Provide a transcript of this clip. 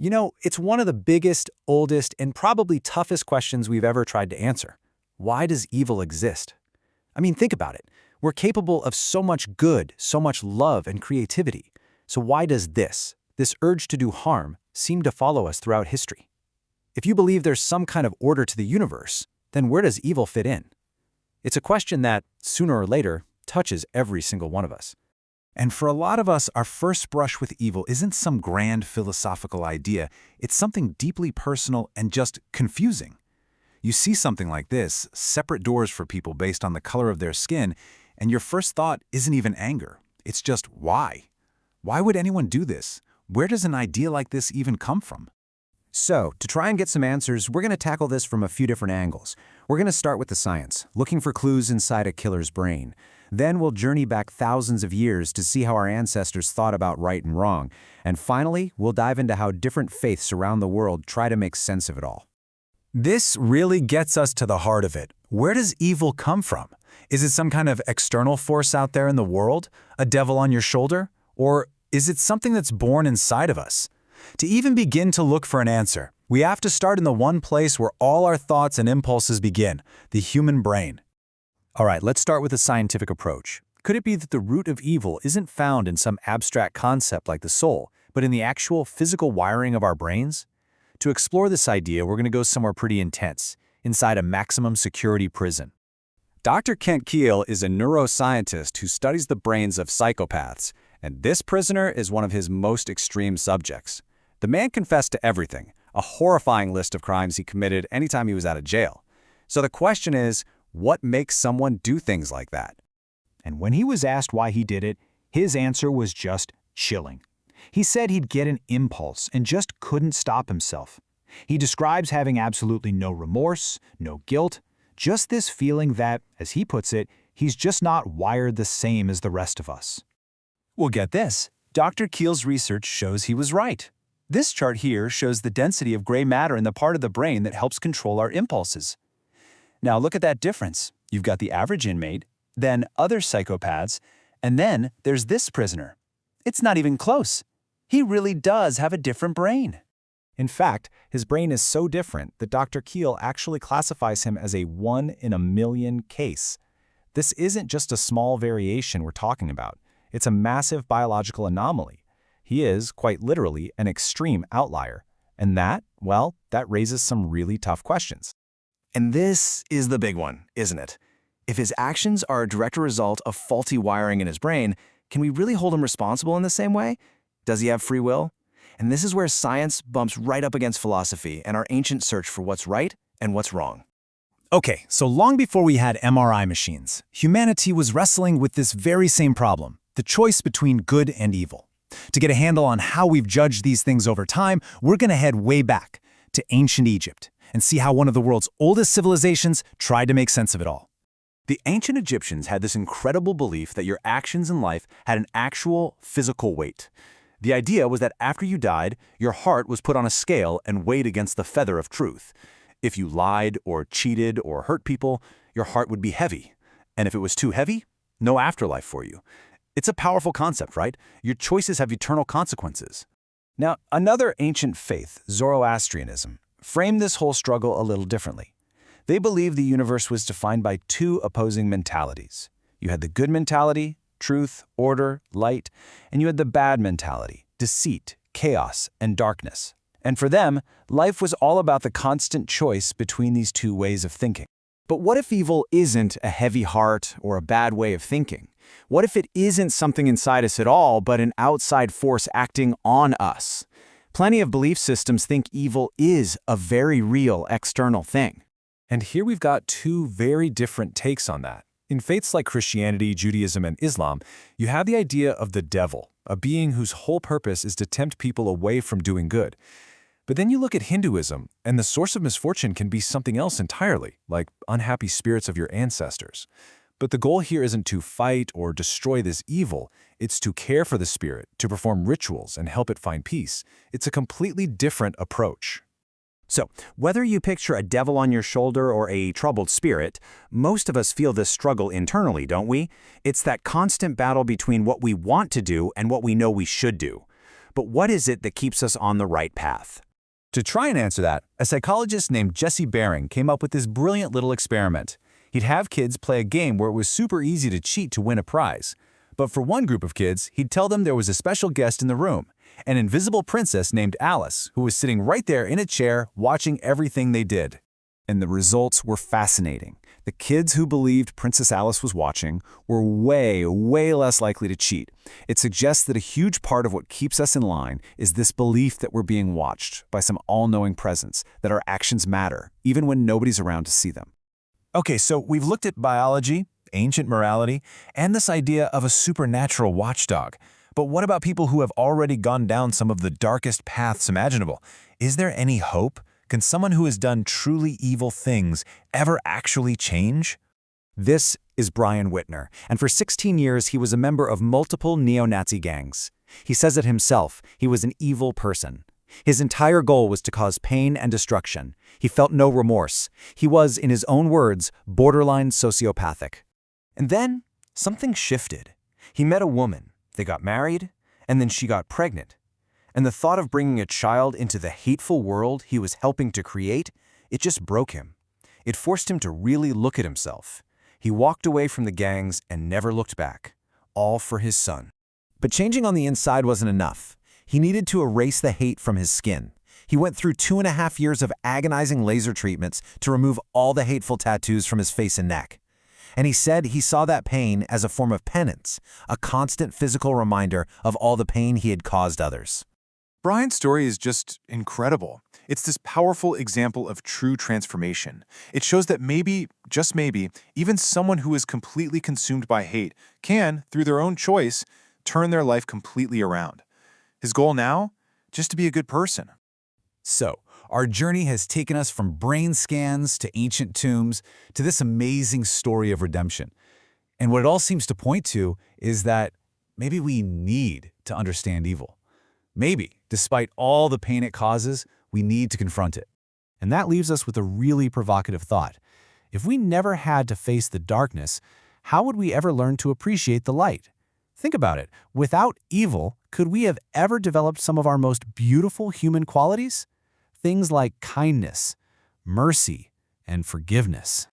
It's one of the biggest, oldest, and probably toughest questions we've ever tried to answer. Why does evil exist? I mean, think about it. We're capable of so much good, so much love and creativity. So why does this urge to do harm, seem to follow us throughout history? If you believe there's some kind of order to the universe, then where does evil fit in? It's a question that, sooner or later, touches every single one of us. And for a lot of us, our first brush with evil isn't some grand philosophical idea. It's something deeply personal and just confusing. You see something like this, separate doors for people based on the color of their skin, and your first thought isn't even anger. It's just why? Why would anyone do this? Where does an idea like this even come from? So, to try and get some answers, we're going to tackle this from a few different angles. We're going to start with the science, looking for clues inside a killer's brain. Then we'll journey back thousands of years to see how our ancestors thought about right and wrong. And finally, we'll dive into how different faiths around the world try to make sense of it all. This really gets us to the heart of it. Where does evil come from? Is it some kind of external force out there in the world? A devil on your shoulder? Or is it something that's born inside of us? To even begin to look for an answer, we have to start in the one place where all our thoughts and impulses begin, the human brain. All right, let's start with a scientific approach. Could it be that the root of evil isn't found in some abstract concept like the soul, but in the actual physical wiring of our brains? To explore this idea, we're going to go somewhere pretty intense, inside a maximum security prison. Dr. Kent Keel is a neuroscientist who studies the brains of psychopaths, and this prisoner is one of his most extreme subjects. The man confessed to everything, a horrifying list of crimes he committed anytime he was out of jail. So the question is, what makes someone do things like that? And when he was asked why he did it, his answer was just chilling. He said he'd get an impulse and just couldn't stop himself. He describes having absolutely no remorse, no guilt, just this feeling that, as he puts it, he's just not wired the same as the rest of us. Well, get this. Dr. Keel's research shows he was right. This chart here shows the density of gray matter in the part of the brain that helps control our impulses. Now look at that difference. You've got the average inmate, then other psychopaths, and then there's this prisoner. It's not even close. He really does have a different brain. In fact, his brain is so different that Dr. Keel actually classifies him as a 1 in a million case. This isn't just a small variation we're talking about. It's a massive biological anomaly. He is, quite literally, an extreme outlier. And that raises some really tough questions. And this is the big one, isn't it? If his actions are a direct result of faulty wiring in his brain, can we really hold him responsible in the same way? Does he have free will? And this is where science bumps right up against philosophy and our ancient search for what's right and what's wrong. Okay, so long before we had MRI machines, humanity was wrestling with this very same problem, the choice between good and evil. To get a handle on how we've judged these things over time, we're going to head way back to ancient Egypt and see how one of the world's oldest civilizations tried to make sense of it all. The ancient Egyptians had this incredible belief that your actions in life had an actual physical weight. The idea was that after you died, your heart was put on a scale and weighed against the feather of truth. If you lied or cheated or hurt people, your heart would be heavy. And if it was too heavy, no afterlife for you. It's a powerful concept, right? Your choices have eternal consequences. Now, another ancient faith, Zoroastrianism, framed this whole struggle a little differently. They believed the universe was defined by two opposing mentalities. You had the good mentality, truth, order, light, and you had the bad mentality, deceit, chaos, and darkness. And for them, life was all about the constant choice between these two ways of thinking. But what if evil isn't a heavy heart or a bad way of thinking? What if it isn't something inside us at all, but an outside force acting on us? Plenty of belief systems think evil is a very real external thing. And here we've got two very different takes on that. In faiths like Christianity, Judaism, and Islam, you have the idea of the devil, a being whose whole purpose is to tempt people away from doing good. But then you look at Hinduism, and the source of misfortune can be something else entirely, like unhappy spirits of your ancestors. But the goal here isn't to fight or destroy this evil, it's to care for the spirit, to perform rituals and help it find peace. It's a completely different approach. So, whether you picture a devil on your shoulder or a troubled spirit, most of us feel this struggle internally, don't we? It's that constant battle between what we want to do and what we know we should do. But what is it that keeps us on the right path? To try and answer that, a psychologist named Jesse Baring came up with this brilliant little experiment. He'd have kids play a game where it was super easy to cheat to win a prize. But for one group of kids, he'd tell them there was a special guest in the room, an invisible princess named Alice, who was sitting right there in a chair watching everything they did. And the results were fascinating. The kids who believed Princess Alice was watching were way less likely to cheat. It suggests that a huge part of what keeps us in line is this belief that we're being watched by some all-knowing presence, that our actions matter, even when nobody's around to see them. Okay, so we've looked at biology, ancient morality, and this idea of a supernatural watchdog. But what about people who have already gone down some of the darkest paths imaginable? Is there any hope? Can someone who has done truly evil things ever actually change? This is Brian Whitner, and for 16 years he was a member of multiple neo-Nazi gangs. He says it himself, he was an evil person. His entire goal was to cause pain and destruction. He felt no remorse. He was, in his own words, borderline sociopathic. And then something shifted. He met a woman, they got married, and then she got pregnant. And the thought of bringing a child into the hateful world he was helping to create, it just broke him. It forced him to really look at himself. He walked away from the gangs and never looked back, all for his son. But changing on the inside wasn't enough. He needed to erase the hate from his skin. He went through 2.5 years of agonizing laser treatments to remove all the hateful tattoos from his face and neck. And he said he saw that pain as a form of penance, a constant physical reminder of all the pain he had caused others. Brian's story is just incredible. It's this powerful example of true transformation. It shows that maybe, just maybe, even someone who is completely consumed by hate can, through their own choice, turn their life completely around. His goal now? Just to be a good person. So, our journey has taken us from brain scans to ancient tombs to this amazing story of redemption. And what it all seems to point to is that maybe we need to understand evil. Maybe, despite all the pain it causes, we need to confront it. And that leaves us with a really provocative thought. If we never had to face the darkness, how would we ever learn to appreciate the light? Think about it. Without evil, could we have ever developed some of our most beautiful human qualities? Things like kindness, mercy, and forgiveness.